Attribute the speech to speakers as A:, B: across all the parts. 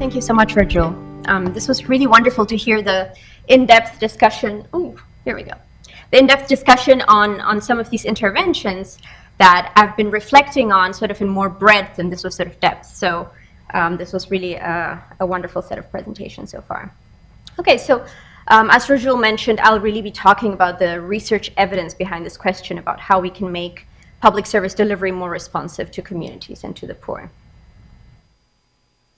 A: Thank you so much, Virgil. This was really wonderful to hear the in-depth discussion. Oh, here we go. The in-depth discussion on some of these interventions that I've been reflecting on sort of in more breadth, and this was sort of depth. So this was really a wonderful set of presentations so far. Okay, so as Virgil mentioned, I'll really be talking about the research evidence behind this question about how we can make public service delivery more responsive to communities and to the poor.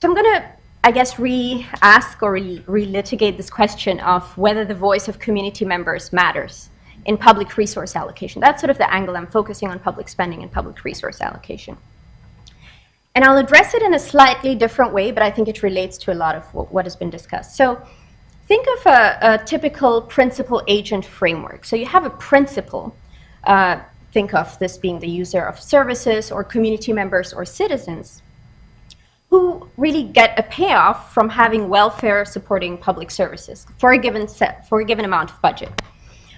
A: So I'm going to, I guess, re-ask or re-litigate this question of whether the voice of community members matters in public resource allocation. That's sort of the angle I'm focusing on: public spending and public resource allocation. And I'll address it in a slightly different way, but I think it relates to a lot of what has been discussed. So think of a typical principal-agent framework. So you have a principal. Think of this being the user of services or community members or citizens who really get a payoff from having welfare supporting public services for a given amount of budget.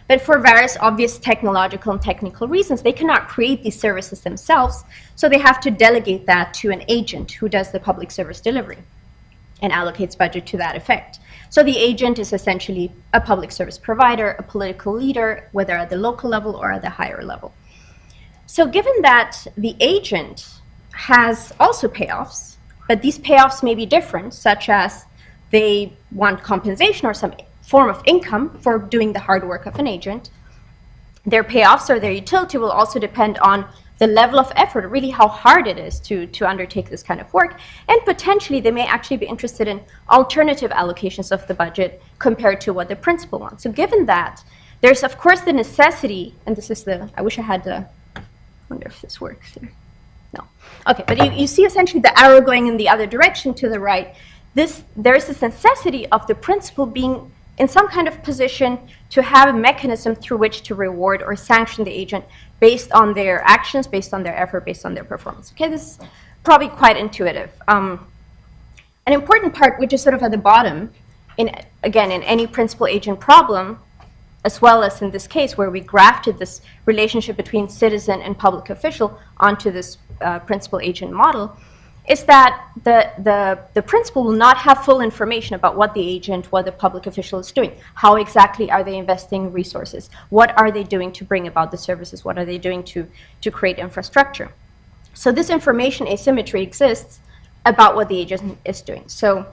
A: But for various obvious technological and technical reasons, they cannot create these services themselves, so they have to delegate that to an agent who does the public service delivery and allocates budget to that effect. So the agent is essentially a public service provider, a political leader, whether at the local level or at the higher level. So given that the agent has also payoffs, but these payoffs may be different, such as they want compensation or some form of income for doing the hard work of an agent, their payoffs or their utility will also depend on the level of effort, really how hard it is to undertake this kind of work, and potentially they may actually be interested in alternative allocations of the budget compared to what the principal wants. So given that, there's of course the necessity, and this is I wish I had I wonder if this works here. No. Okay, but you see essentially the arrow going in the other direction to the right. There is this necessity of the principal being in some kind of position to have a mechanism through which to reward or sanction the agent based on their actions, based on their effort, based on their performance. Okay, this is probably quite intuitive. An important part, which is sort of at the bottom, again, in any principal-agent problem, as well as in this case where we grafted this relationship between citizen and public official onto this principal-agent model, is that the principal will not have full information about what the agent, what the public official is doing. How exactly are they investing resources? What are they doing to bring about the services? What are they doing to create infrastructure? So this information asymmetry exists about what the agent is doing. So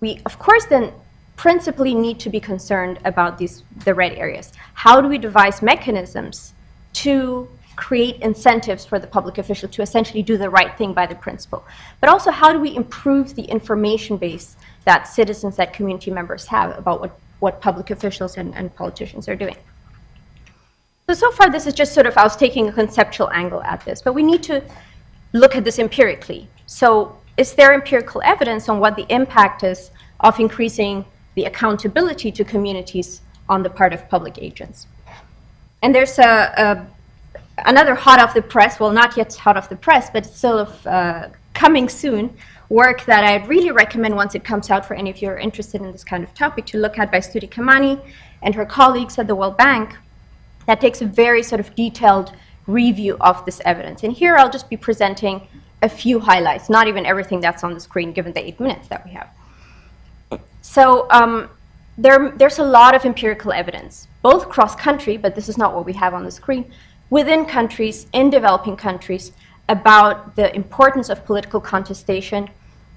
A: we, of course, then principally need to be concerned about the red areas. How do we devise mechanisms to create incentives for the public official to essentially do the right thing by the principal? But also, how do we improve the information base that citizens, that community members have about what public officials and politicians are doing? So far, this is just sort of, I was taking a conceptual angle at this, but we need to look at this empirically. So is there empirical evidence on what the impact is of increasing the accountability to communities on the part of public agents? And there's another hot off the press, well, not yet hot off the press, but sort of coming soon, work that I'd really recommend once it comes out for any of you who are interested in this kind of topic to look at, by Studi Kamani and her colleagues at the World Bank, that takes a very sort of detailed review of this evidence. And here I'll just be presenting a few highlights, not even everything that's on the screen given the 8 minutes that we have. So there's a lot of empirical evidence, both cross-country, but this is not what we have on the screen, within countries, in developing countries, about the importance of political contestation,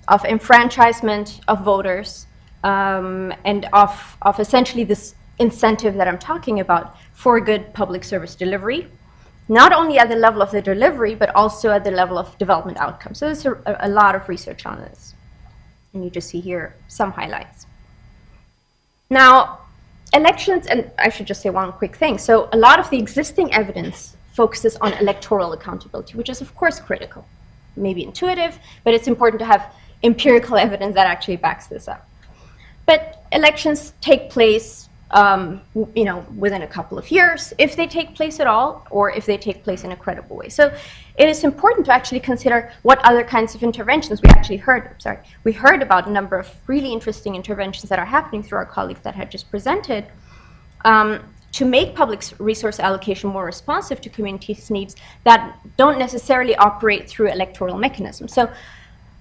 A: of enfranchisement of voters, and of essentially this incentive that I'm talking about for good public service delivery, not only at the level of the delivery, but also at the level of development outcomes. So there's a lot of research on this. And you just see here some highlights. Now, elections, and I should just say one quick thing. So a lot of the existing evidence focuses on electoral accountability, which is of course critical, maybe intuitive, but it's important to have empirical evidence that actually backs this up. But elections take place within a couple of years, if they take place at all, or if they take place in a credible way. So it is important to actually consider what other kinds of interventions we actually heard. We heard about a number of really interesting interventions that are happening through our colleagues that had just presented to make public resource allocation more responsive to communities' needs that don't necessarily operate through electoral mechanisms. So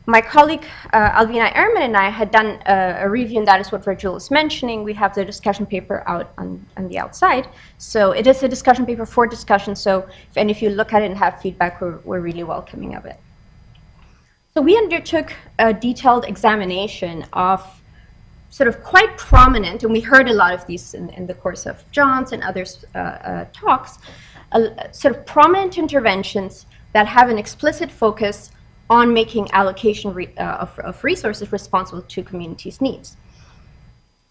A: My colleague Alvina Ehrman and I had done a review, and that is what Virgil is mentioning. We have the discussion paper out on the outside. So it is a discussion paper for discussion. So if any of you look at it and have feedback, we're really welcoming of it. So we undertook a detailed examination of sort of quite prominent, and we heard a lot of these in the course of John's and others' talks, sort of prominent interventions that have an explicit focus on making allocation of resources responsible to communities' needs.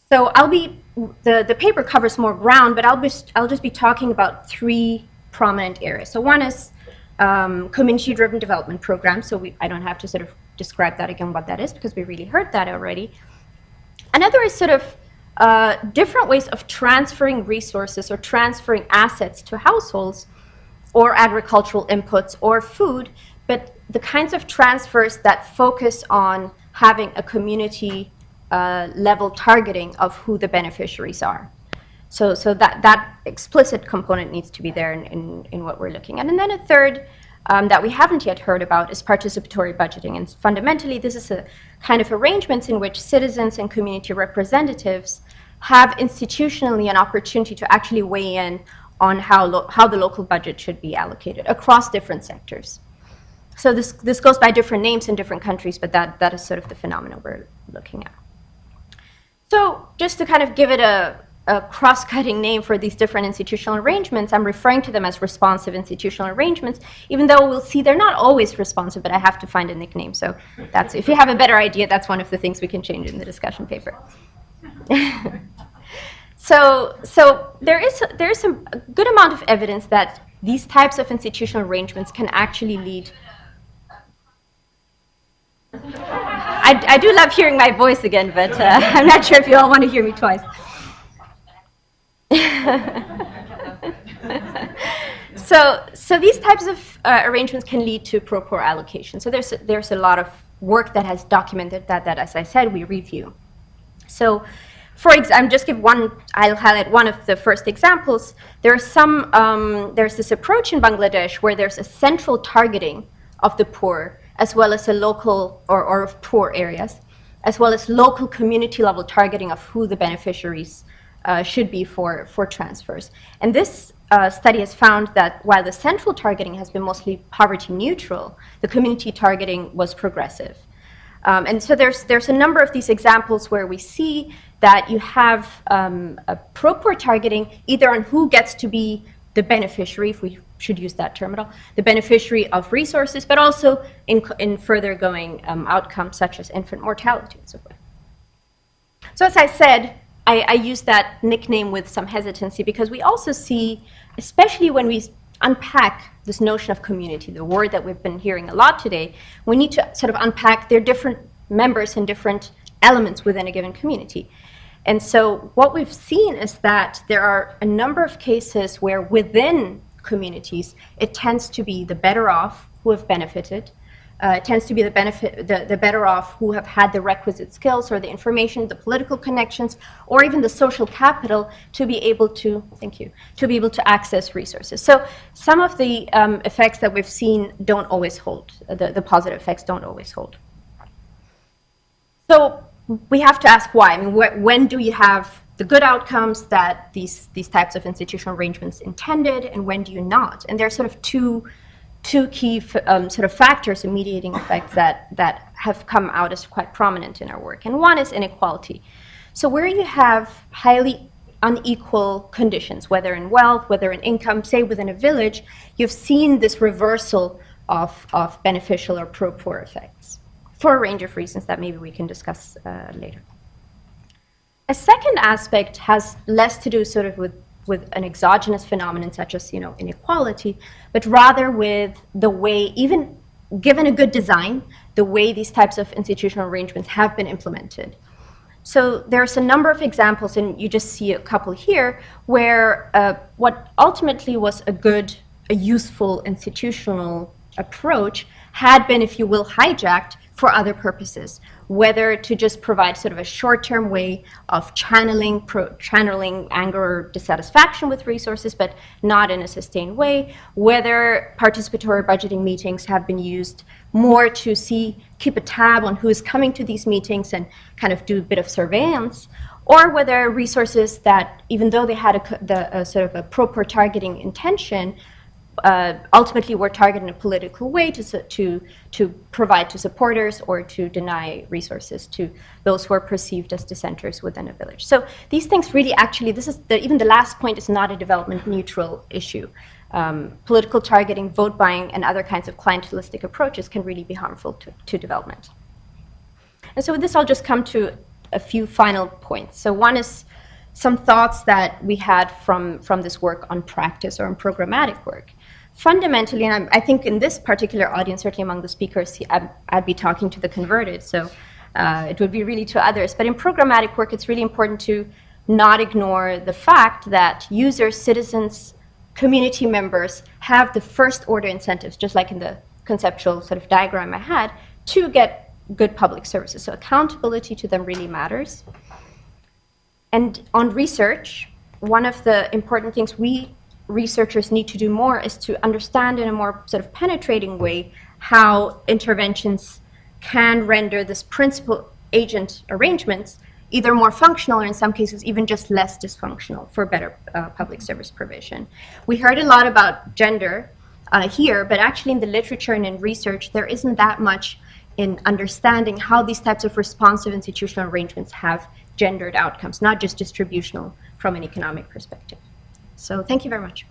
A: So the paper covers more ground, but I'll just be talking about 3 prominent areas. So one is community-driven development programs. So I don't have to sort of describe that again, what that is, because we really heard that already. Another is sort of different ways of transferring resources or transferring assets to households or agricultural inputs or food, but the kinds of transfers that focus on having a community level targeting of who the beneficiaries are. So that explicit component needs to be there in what we're looking at. And then a third that we haven't yet heard about is participatory budgeting. And fundamentally, this is a kind of arrangements in which citizens and community representatives have institutionally an opportunity to actually weigh in on how the local budget should be allocated across different sectors. So this goes by different names in different countries, but that is sort of the phenomenon we're looking at. So just to kind of give it a cross-cutting name for these different institutional arrangements, I'm referring to them as responsive institutional arrangements, even though we'll see they're not always responsive, but I have to find a nickname. So that's, if you have a better idea, that's one of the things we can change in the discussion paper. So there is a good amount of evidence that these types of institutional arrangements can actually lead. I do love hearing my voice again, but I'm not sure if you all want to hear me twice. So these types of arrangements can lead to pro-poor allocation. So there's a lot of work that has documented that, as I said, we review. So for example, I'll highlight one of the first examples. There's this approach in Bangladesh where there's a central targeting of the poor, as well as a local, or of poor areas, as well as local community level targeting of who the beneficiaries should be for transfers. And this study has found that while the central targeting has been mostly poverty neutral, the community targeting was progressive. And so there's a number of these examples where we see that you have a pro-poor targeting either on who gets to be the beneficiary, if we should use that term at all, the beneficiary of resources, but also in further going outcomes such as infant mortality and so forth. So as I said, I use that nickname with some hesitancy because we also see, especially when we unpack this notion of community, the word that we've been hearing a lot today, we need to sort of unpack their different members and different elements within a given community. And so what we've seen is that there are a number of cases where within communities, it tends to be the better off who have benefited. It tends to be the better off who have had the requisite skills or the information, the political connections, or even the social capital to be able to, access resources. So some of the effects that we've seen don't always hold. The positive effects don't always hold. So we have to ask why. I mean, when do you have the good outcomes that these types of institutional arrangements intended, and when do you not? And there are sort of two key sort of factors and mediating effects that have come out as quite prominent in our work. And one is inequality. So where you have highly unequal conditions, whether in wealth, whether in income, say within a village, you've seen this reversal of beneficial or pro-poor effects for a range of reasons that maybe we can discuss later. A second aspect has less to do sort of with an exogenous phenomenon such as inequality, but rather with the way, even given a good design, the way these types of institutional arrangements have been implemented. So there's a number of examples, and you just see a couple here, where what ultimately was a useful institutional approach had been, if you will, hijacked for other purposes, whether to just provide sort of a short-term way of channeling anger or dissatisfaction with resources, but not in a sustained way, whether participatory budgeting meetings have been used more to keep a tab on who is coming to these meetings and kind of do a bit of surveillance, or whether resources that, even though they had a sort of a pro-poor targeting intention, ultimately were targeted in a political way to provide to supporters or to deny resources to those who are perceived as dissenters within a village. So these things really actually, even the last point is not a development neutral issue. Political targeting, vote buying, and other kinds of clientelistic approaches can really be harmful to development. And so with this, I'll just come to a few final points. So one is some thoughts that we had from this work on practice or on programmatic work. Fundamentally, and I think in this particular audience, certainly among the speakers, I'd be talking to the converted, so it would be really to others. But in programmatic work, it's really important to not ignore the fact that users, citizens, community members have the first order incentives, just like in the conceptual sort of diagram I had, to get good public services. So accountability to them really matters. And on research, one of the important things we researchers need to do more is to understand in a more sort of penetrating way how interventions can render this principal agent arrangements either more functional or in some cases even just less dysfunctional for better public service provision. We heard a lot about gender here, but actually in the literature and in research there isn't that much in understanding how these types of responsive institutional arrangements have gendered outcomes, not just distributional from an economic perspective. So thank you very much.